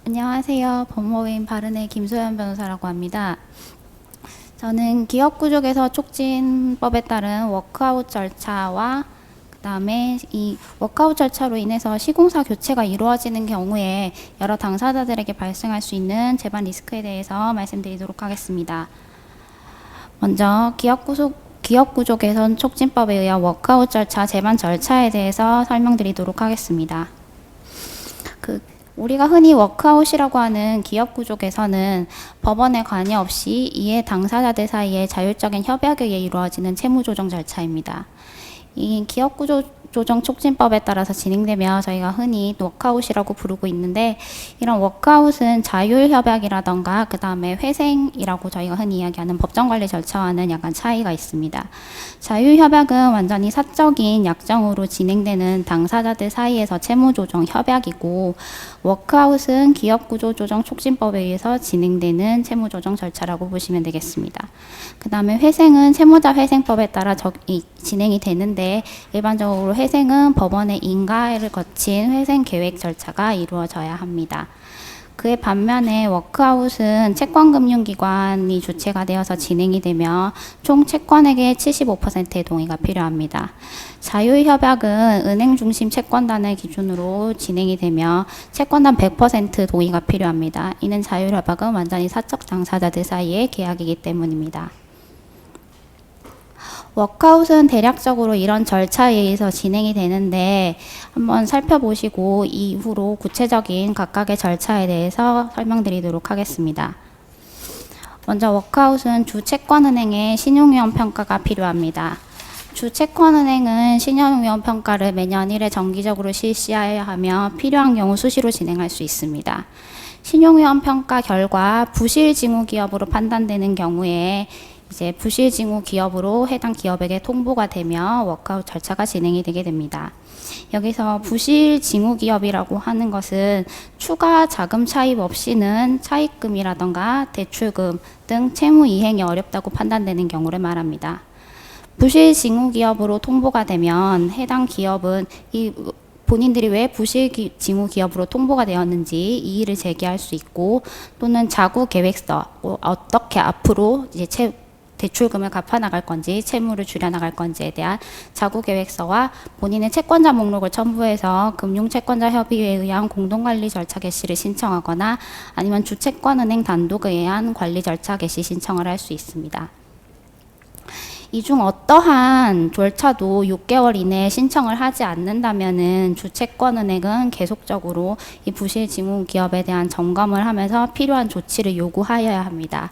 안녕하세요. 법무법인 바른의 김소연 변호사라고 합니다. 저는 기업구조개선 촉진법에 따른 워크아웃 절차와 그다음에 이 워크아웃 절차로 인해서 시공사 교체가 이루어지는 경우에 여러 당사자들에게 발생할 수 있는 재반 리스크에 대해서 말씀드리도록 하겠습니다. 먼저 기업구조 개선 촉진법에 의한 워크아웃 절차, 재반 절차에 대해서 설명드리도록 하겠습니다. 우리가 흔히 워크아웃이라고 하는 기업구조 개선은 법원에 관여없이 이해 당사자들 사이에 자율적인 협약에 의해 이루어지는 채무조정 절차입니다. 이 기업구조조정 촉진법에 따라서 진행되며 저희가 흔히 워크아웃이라고 부르고 있는데, 이런 워크아웃은 자율협약이라던가 그 다음에 회생이라고 저희가 흔히 이야기하는 법정관리 절차와는 약간 차이가 있습니다. 자율협약은 완전히 사적인 약정으로 진행되는 당사자들 사이에서 채무조정 협약이고, 워크아웃은 기업구조조정 촉진법에 의해서 진행되는 채무조정 절차라고 보시면 되겠습니다. 그 다음에 회생은 채무자회생법에 따라 진행이 되는데, 일반적으로 회생은 법원의 인가를 거친 회생계획 절차가 이루어져야 합니다. 그에 반면에 워크아웃은 채권금융기관이 주체가 되어서 진행이 되며 총 채권액의 75%의 동의가 필요합니다. 자율협약은 은행 중심 채권단을 기준으로 진행이 되며 채권단 100% 동의가 필요합니다. 이는 자율협약은 완전히 사적 당사자들 사이의 계약이기 때문입니다. 워크아웃은 대략적으로 이런 절차에 의해서 진행이 되는데, 한번 살펴보시고 이후로 구체적인 각각의 절차에 대해서 설명드리도록 하겠습니다. 먼저 워크아웃은 주채권은행의 신용위험 평가가 필요합니다. 주채권은행은 신용위험 평가를 매년 1회 정기적으로 실시해야 하며 필요한 경우 수시로 진행할 수 있습니다. 신용위험 평가 결과 부실징후기업으로 판단되는 경우에 이제 부실징후 기업으로 해당 기업에게 통보가 되며 워크아웃 절차가 진행이 되게 됩니다. 여기서 부실징후 기업이라고 하는 것은 추가 자금 차입 없이는 차입금이라던가 대출금 등 채무 이행이 어렵다고 판단되는 경우를 말합니다. 부실징후 기업으로 통보가 되면 해당 기업은 본인들이 왜 부실징후 기업으로 통보가 되었는지 이의를 제기할 수 있고, 또는 자구 계획서, 어떻게 앞으로 이제 대출금을 갚아 나갈 건지, 채무를 줄여 나갈 건지에 대한 자구 계획서와 본인의 채권자 목록을 첨부해서 금융채권자 협의회에 의한 공동관리 절차 개시를 신청하거나, 아니면 주채권은행 단독에 의한 관리 절차 개시 신청을 할 수 있습니다. 이 중 어떠한 절차도 6개월 이내에 신청을 하지 않는다면은 주채권은행은 계속적으로 이 부실징후 기업에 대한 점검을 하면서 필요한 조치를 요구하여야 합니다.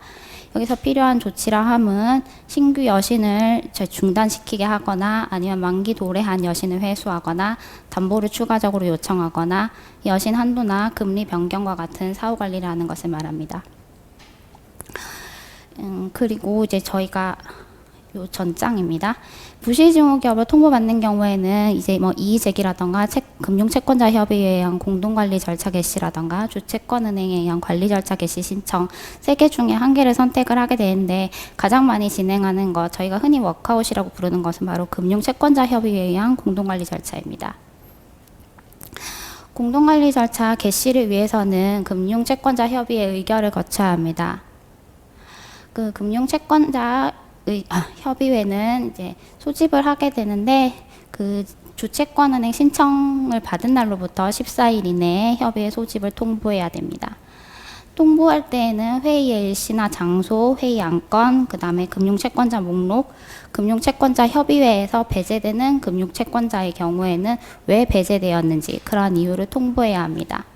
여기서 필요한 조치라 함은 신규 여신을 중단시키게 하거나, 아니면 만기 도래한 여신을 회수하거나, 담보를 추가적으로 요청하거나, 여신 한도나 금리 변경과 같은 사후 관리를 하는 것을 말합니다. 그리고 이제 저희가 요 전장입니다. 부실징후 기업을 통보받는 경우에는 이제 이의제기라던가 금융채권자 협의회에 의한 공동관리 절차 개시라던가 주채권은행에 의한 관리 절차 개시 신청 3개 중에 1개를 선택을 하게 되는데, 가장 많이 진행하는 것, 저희가 흔히 워크아웃이라고 부르는 것은 바로 금융채권자 협의회에 의한 공동관리 절차입니다. 공동관리 절차 개시를 위해서는 금융채권자 협의회 의결을 거쳐야 합니다. 그 금융채권자 협의회는 이제 소집을 하게 되는데, 그 주채권은행 신청을 받은 날로부터 14일 이내에 협의회 소집을 통보해야 됩니다. 통보할 때에는 회의의 일시나 장소, 회의 안건, 그 다음에 금융채권자 목록, 금융채권자 협의회에서 배제되는 금융채권자의 경우에는 왜 배제되었는지 그러한 이유를 통보해야 합니다.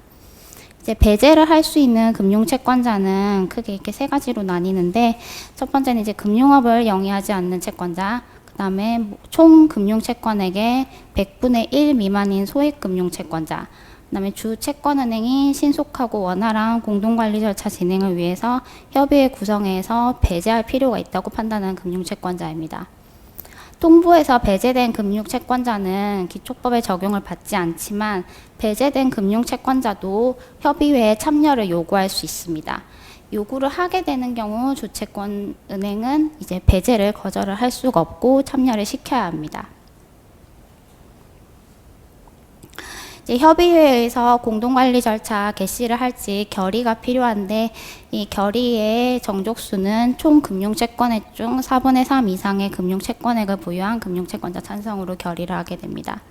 이제 배제를 할 수 있는 금융채권자는 크게 이렇게 3가지로 나뉘는데, 첫 번째는 이제 금융업을 영위하지 않는 채권자, 그 다음에 총 금융채권액의 100분의 1 미만인 소액금융채권자, 그 다음에 주채권은행이 신속하고 원활한 공동관리 절차 진행을 위해서 협의회 구성회에서 배제할 필요가 있다고 판단하는 금융채권자입니다. 통보에서 배제된 금융채권자는 기초법의 적용을 받지 않지만, 배제된 금융채권자도 협의회에 참여를 요구할 수 있습니다. 요구를 하게 되는 경우 주채권은행은 이제 배제를 거절을 할 수가 없고 참여를 시켜야 합니다. 이제 협의회에서 공동관리 절차 개시를 할지 결의가 필요한데 이 결의의 정족수는 총 금융채권액 중 4분의 3 이상의 금융채권액을 보유한 금융채권자 찬성으로 결의를 하게 됩니다.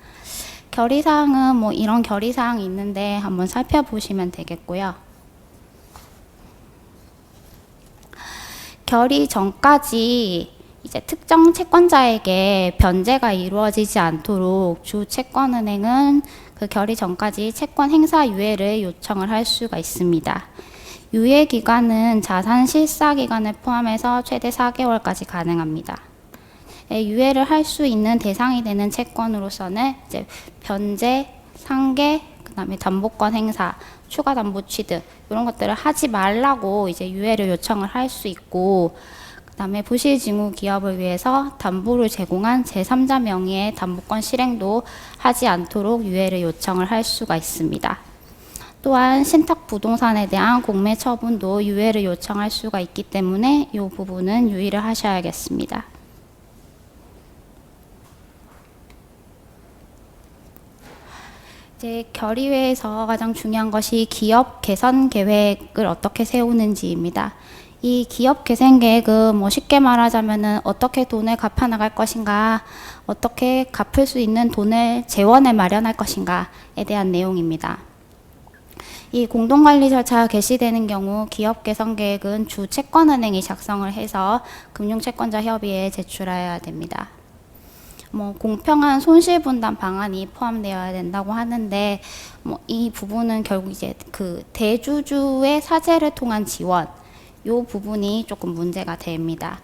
결의사항은 뭐 이런 결의사항이 있는데 한번 살펴보시면 되겠고요. 결의 전까지 이제 특정 채권자에게 변제가 이루어지지 않도록 주 채권은행은 그 결의 전까지 채권 행사 유예를 요청을 할 수가 있습니다. 유예 기간은 자산 실사 기간을 포함해서 최대 4개월까지 가능합니다. 유예를 할 수 있는 대상이 되는 채권으로서는 이제 변제, 상계, 그다음에 담보권 행사, 추가 담보 취득 이런 것들을 하지 말라고 이제 유예를 요청을 할 수 있고, 그다음에 부실징후 기업을 위해서 담보를 제공한 제3자 명의의 담보권 실행도 하지 않도록 유예를 요청을 할 수가 있습니다. 또한 신탁 부동산에 대한 공매 처분도 유예를 요청할 수가 있기 때문에 이 부분은 유의를 하셔야겠습니다. 이제 결의회에서 가장 중요한 것이 기업 개선 계획을 어떻게 세우는지입니다. 이 기업 개선 계획은 뭐 쉽게 말하자면은 어떻게 돈을 갚아 나갈 것인가, 어떻게 갚을 수 있는 돈을 재원을 마련할 것인가에 대한 내용입니다. 이 공동관리 절차가 개시되는 경우 기업 개선 계획은 주 채권은행이 작성을 해서 금융채권자 협의회에 제출해야 됩니다. 뭐 공평한 손실분담 방안이 포함되어야 된다고 하는데, 뭐 이 부분은 결국 이제 그 대주주의 사재를 통한 지원, 요 부분이 조금 문제가 됩니다.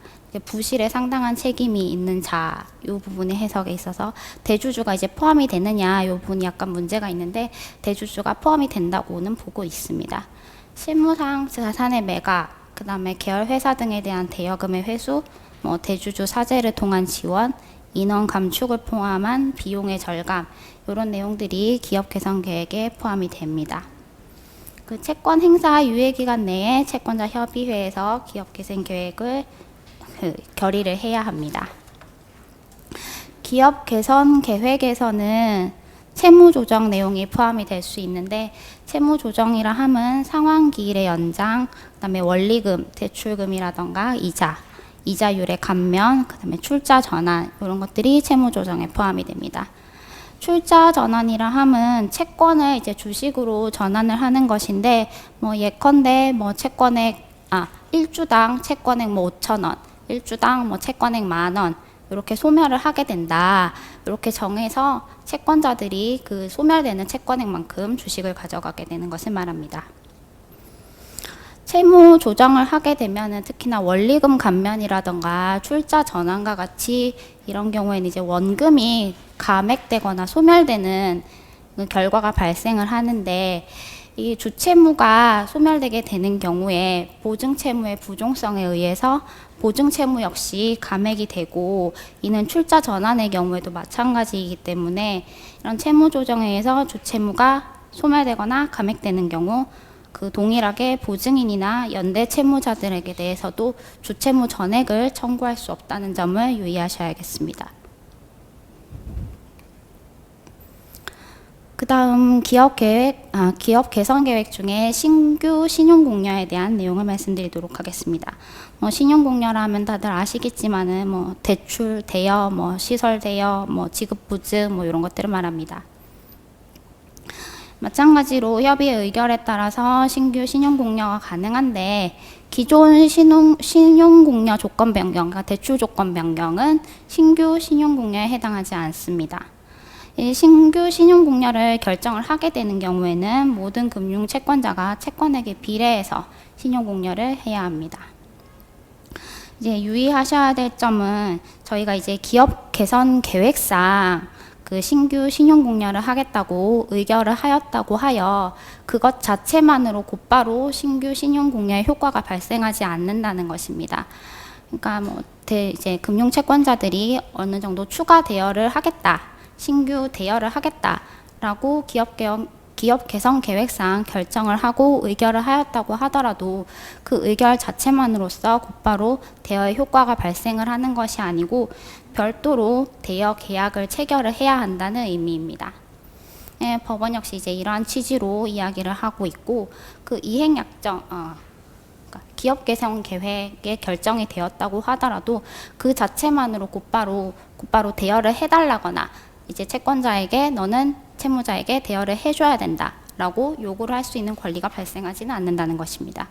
부실에 상당한 책임이 있는 자, 요 부분의 해석에 있어서 대주주가 이제 포함이 되느냐, 요 부분이 약간 문제가 있는데 대주주가 포함이 된다고는 보고 있습니다. 실무상 자산의 매각, 그다음에 계열 회사 등에 대한 대여금의 회수, 뭐 대주주 사재를 통한 지원, 인원 감축을 포함한 비용의 절감, 이런 내용들이 기업 개선 계획에 포함이 됩니다. 그 채권 행사 유예 기간 내에 채권자 협의회에서 기업 개선 계획을 결의를 해야 합니다. 기업 개선 계획에서는 채무 조정 내용이 포함이 될 수 있는데, 채무 조정이라 함은 상환기일의 연장, 그다음에 원리금, 대출금이라던가 이자율의 감면, 그다음에 출자 전환, 이런 것들이 채무 조정에 포함이 됩니다. 출자 전환이라 함은 채권을 이제 주식으로 전환을 하는 것인데, 뭐 예컨대 뭐 채권액 1주당 채권액 뭐 5,000원, 1주당 뭐 채권액 10,000원 이렇게 소멸을 하게 된다. 이렇게 정해서 채권자들이 그 소멸되는 채권액만큼 주식을 가져가게 되는 것을 말합니다. 채무 조정을 하게 되면은 특히나 원리금 감면이라던가 출자 전환과 같이 이런 경우에는 이제 원금이 감액되거나 소멸되는 결과가 발생을 하는데, 이 주채무가 소멸되게 되는 경우에 보증채무의 부종성에 의해서 보증채무 역시 감액이 되고, 이는 출자 전환의 경우에도 마찬가지이기 때문에 이런 채무 조정에 의해서 주채무가 소멸되거나 감액되는 경우 그 동일하게 보증인이나 연대 채무자들에게 대해서도 주채무 전액을 청구할 수 없다는 점을 유의하셔야겠습니다. 그 다음 기업 개선 계획 중에 신규 신용공여에 대한 내용을 말씀드리도록 하겠습니다. 뭐 신용공여라면 다들 아시겠지만은 뭐 대출 대여, 뭐 시설 대여, 뭐 지급 보증, 뭐 이런 것들을 말합니다. 마찬가지로 협의회 의결에 따라서 신규 신용공여가 가능한데, 기존 신용공여 조건 변경, 그러니까 대출 조건 변경은 신규 신용공여에 해당하지 않습니다. 이 신규 신용공여를 결정을 하게 되는 경우에는 모든 금융채권자가 채권액에 비례해서 신용공여를 해야 합니다. 이제 유의하셔야 될 점은, 저희가 이제 기업 개선 계획상 그 신규 신용공여를 하겠다고 의결을 하였다고 하여 그것 자체만으로 곧바로 신규 신용공여의 효과가 발생하지 않는다는 것입니다. 그러니까 뭐 이제 금융채권자들이 어느 정도 추가 대여를 하겠다, 신규 대여를 하겠다라고 기업 개선 계획상 결정을 하고 의결을 하였다고 하더라도 그 의결 자체만으로서 곧바로 대여의 효과가 발생을 하는 것이 아니고 별도로 대여 계약을 체결을 해야 한다는 의미입니다. 법원 역시 이제 이러한 취지로 이야기를 하고 있고, 그 이행약정, 그러니까 기업 개선 계획에 결정이 되었다고 하더라도 그 자체만으로 곧바로 대여를 해달라거나 이제 채권자에게 너는 채무자에게 대여를 해줘야 된다라고 요구를 할 수 있는 권리가 발생하지는 않는다는 것입니다.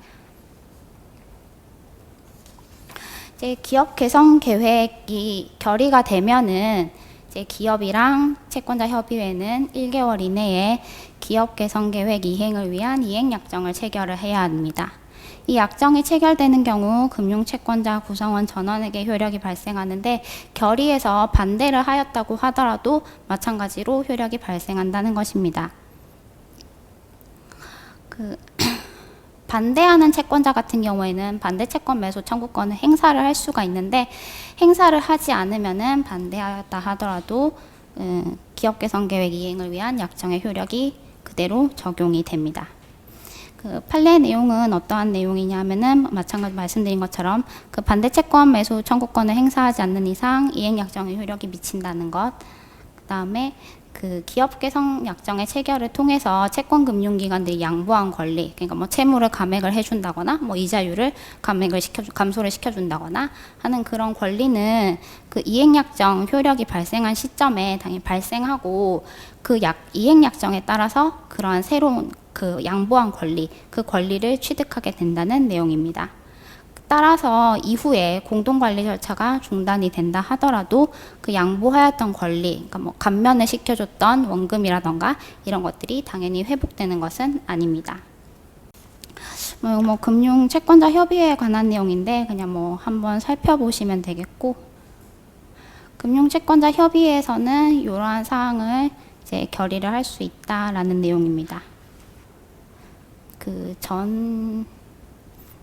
이제 기업 개선 계획이 결의가 되면은 이제 기업이랑 채권자 협의회는 1개월 이내에 기업 개선 계획 이행을 위한 이행 약정을 체결을 해야 합니다. 이 약정이 체결되는 경우 금융 채권자 구성원 전원에게 효력이 발생하는데, 결의에서 반대를 하였다고 하더라도 마찬가지로 효력이 발생한다는 것입니다. 반대하는 채권자 같은 경우에는 반대 채권 매수 청구권을 행사를 할 수가 있는데, 행사를 하지 않으면은 반대하였다 하더라도 기업 개선 계획 이행을 위한 약정의 효력이 그대로 적용이 됩니다. 그 판례 내용은 어떠한 내용이냐면은 마찬가지 말씀드린 것처럼 그 반대 채권 매수 청구권을 행사하지 않는 이상 이행 약정의 효력이 미친다는 것. 그다음에 그 기업 개선 약정의 체결을 통해서 채권 금융기관들이 양보한 권리, 그러니까 뭐 채무를 감액을 해준다거나 뭐 이자율을 감소를 시켜준다거나 하는 그런 권리는 그 이행약정 효력이 발생한 시점에 당연히 발생하고, 그 이행약정에 따라서 그러한 새로운 그 양보한 권리, 그 권리를 취득하게 된다는 내용입니다. 따라서 이후에 공동관리 절차가 중단이 된다 하더라도 그 양보하였던 권리, 그러니까 뭐 감면을 시켜줬던 원금이라던가 이런 것들이 당연히 회복되는 것은 아닙니다. 뭐 금융 채권자 협의회에 관한 내용인데 그냥 뭐 한번 살펴보시면 되겠고, 금융 채권자 협의회에서는 이러한 사항을 이제 결의를 할 수 있다라는 내용입니다. 그 전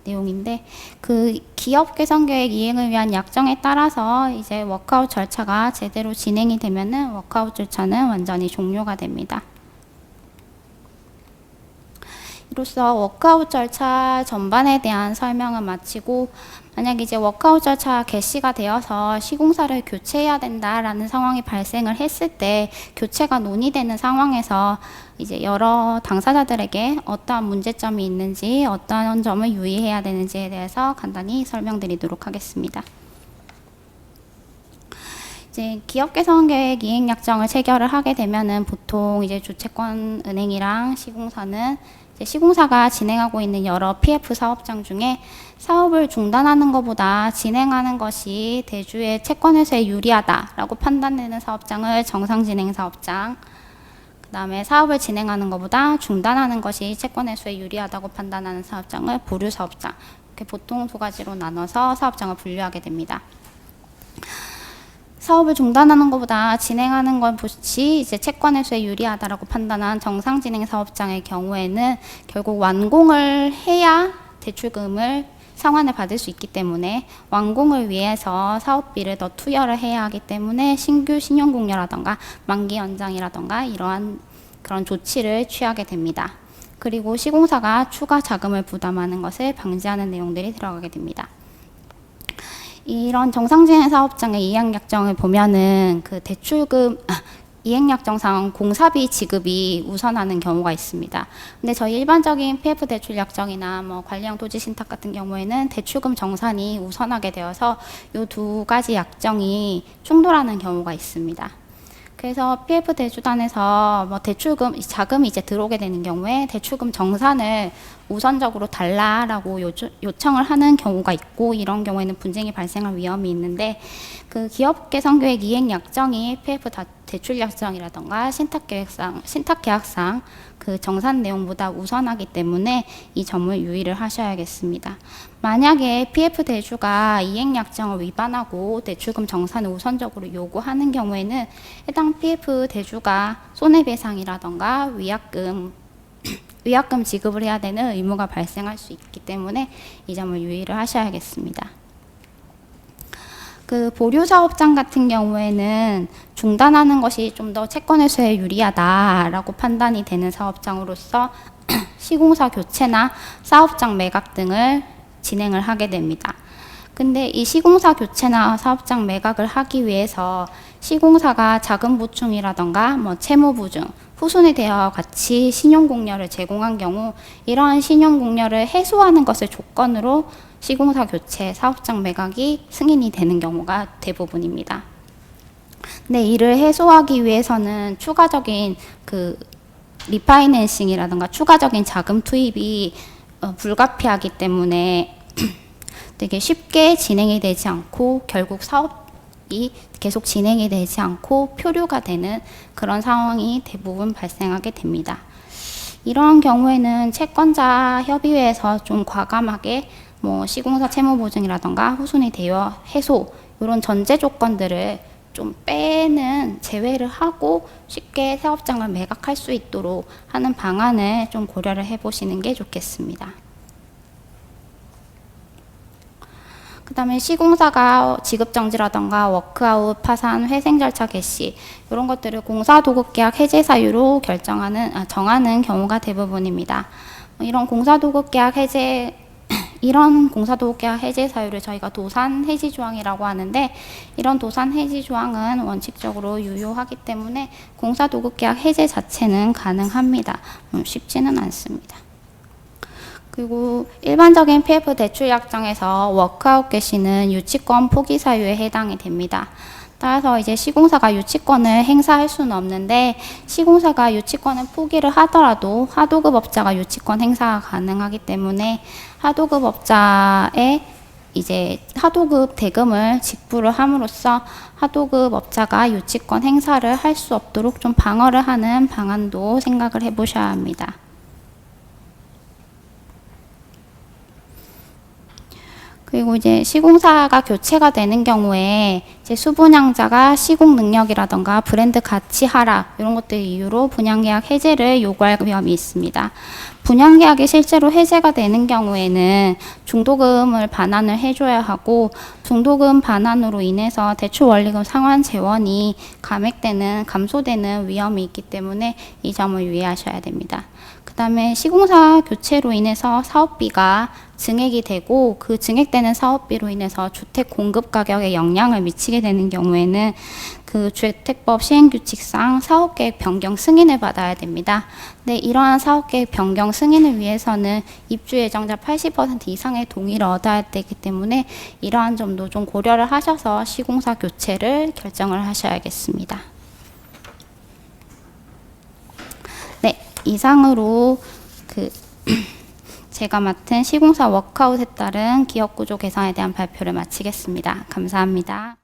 내용인데, 그 기업 개선 계획 이행을 위한 약정에 따라서 이제 워크아웃 절차가 제대로 진행이 되면은 워크아웃 절차는 완전히 종료가 됩니다. 이로써 워크아웃 절차 전반에 대한 설명을 마치고, 만약 이제 워크아웃 절차 개시가 되어서 시공사를 교체해야 된다라는 상황이 발생을 했을 때, 교체가 논의되는 상황에서 이제 여러 당사자들에게 어떠한 문제점이 있는지, 어떠한 점을 유의해야 되는지에 대해서 간단히 설명드리도록 하겠습니다. 이제 기업 개선 계획 이행 약정을 체결을 하게 되면은 보통 이제 주채권 은행이랑 시공사는 시공사가 진행하고 있는 여러 PF 사업장 중에 사업을 중단하는 것보다 진행하는 것이 대주의 채권 회수에 유리하다라고 판단되는 사업장을 정상 진행 사업장, 그 다음에 사업을 진행하는 것보다 중단하는 것이 채권 회수에 유리하다고 판단하는 사업장을 보류 사업장, 이렇게 보통 두 가지로 나눠서 사업장을 분류하게 됩니다. 사업을 중단하는 것보다 진행하는 것이 이제 채권 회수에 유리하다라고 판단한 정상 진행 사업장의 경우에는 결국 완공을 해야 대출금을 상환을 받을 수 있기 때문에, 완공을 위해서 사업비를 더 투여를 해야 하기 때문에 신규 신용공여라던가 만기 연장이라던가 이러한 그런 조치를 취하게 됩니다. 그리고 시공사가 추가 자금을 부담하는 것을 방지하는 내용들이 들어가게 됩니다. 이런 정상진행 사업장의 이행약정을 보면은 그 대출금 이행약정상 공사비 지급이 우선하는 경우가 있습니다. 근데 저희 일반적인 PF 대출 약정이나 뭐 관리형 토지 신탁 같은 경우에는 대출금 정산이 우선하게 되어서 이 두 가지 약정이 충돌하는 경우가 있습니다. 그래서 PF 대주단에서 뭐 대출금 자금이 이제 들어오게 되는 경우에 대출금 정산을 우선적으로 달라라고 요청을 하는 경우가 있고, 이런 경우에는 분쟁이 발생할 위험이 있는데, 그 기업 개선 계획 이행 약정이 PF 대출 약정이라던가 신탁 계약상 그 정산 내용보다 우선하기 때문에 이 점을 유의를 하셔야겠습니다. 만약에 PF 대주가 이행 약정을 위반하고 대출금 정산을 우선적으로 요구하는 경우에는 해당 PF 대주가 손해배상이라던가 위약금 지급을 해야 되는 의무가 발생할 수 있기 때문에 이 점을 유의를 하셔야겠습니다. 그 보류 사업장 같은 경우에는 중단하는 것이 좀 더 채권 회수에 유리하다라고 판단이 되는 사업장으로서 시공사 교체나 사업장 매각 등을 진행을 하게 됩니다. 근데 이 시공사 교체나 사업장 매각을 하기 위해서 시공사가 자금 보충이라던가 뭐 채무 보증, 후순위 대여와 같이 신용공여를 제공한 경우 이러한 신용공여를 해소하는 것을 조건으로 시공사 교체, 사업장 매각이 승인이 되는 경우가 대부분입니다. 네, 이를 해소하기 위해서는 추가적인 리파이낸싱이라든가 추가적인 자금 투입이 불가피하기 때문에 되게 쉽게 진행이 되지 않고 결국 사업이 계속 진행이 되지 않고 표류가 되는 그런 상황이 대부분 발생하게 됩니다. 이러한 경우에는 채권자 협의회에서 좀 과감하게 시공사 채무보증이라든가 후순위 대여 해소 이런 전제 조건들을 좀 빼는 제외를 하고 쉽게 사업장을 매각할 수 있도록 하는 방안을 좀 고려를 해보시는 게 좋겠습니다. 그 다음에 시공사가 지급정지라던가 워크아웃, 파산, 회생 절차 개시 이런 것들을 공사도급계약 해제 사유로 정하는 경우가 대부분입니다. 이런 공사도급계약 해제 사유를 저희가 도산 해지 조항이라고 하는데 이런 도산 해지 조항은 원칙적으로 유효하기 때문에 공사도급계약 해제 자체는 가능합니다. 쉽지는 않습니다. 그리고 일반적인 PF 대출 약정에서 워크아웃 개시는 유치권 포기 사유에 해당이 됩니다. 따라서 이제 시공사가 유치권을 행사할 수는 없는데 시공사가 유치권을 포기를 하더라도 하도급업자가 유치권 행사가 가능하기 때문에 하도급업자의 이제 하도급 대금을 직부를 함으로써 하도급업자가 유치권 행사를 할 수 없도록 좀 방어를 하는 방안도 생각을 해보셔야 합니다. 그리고 이제 시공사가 교체가 되는 경우에 이제 수분양자가 시공 능력이라던가 브랜드 가치 하락 이런 것들 이유로 분양계약 해제를 요구할 위험이 있습니다. 분양계약이 실제로 해제가 되는 경우에는 중도금을 반환을 해줘야 하고 중도금 반환으로 인해서 대출원리금 상환 재원이 감소되는 위험이 있기 때문에 이 점을 유의하셔야 됩니다. 그 다음에 시공사 교체로 인해서 사업비가 증액이 되고 그 증액되는 사업비로 인해서 주택 공급 가격에 영향을 미치게 되는 경우에는 그 주택법 시행규칙상 사업계획 변경 승인을 받아야 됩니다. 네, 이러한 사업계획 변경 승인을 위해서는 입주 예정자 80% 이상의 동의를 얻어야 되기 때문에 이러한 점도 좀 고려를 하셔서 시공사 교체를 결정을 하셔야겠습니다. 네, 이상으로 제가 맡은 시공사 워크아웃에 따른 기업구조 개선에 대한 발표를 마치겠습니다. 감사합니다.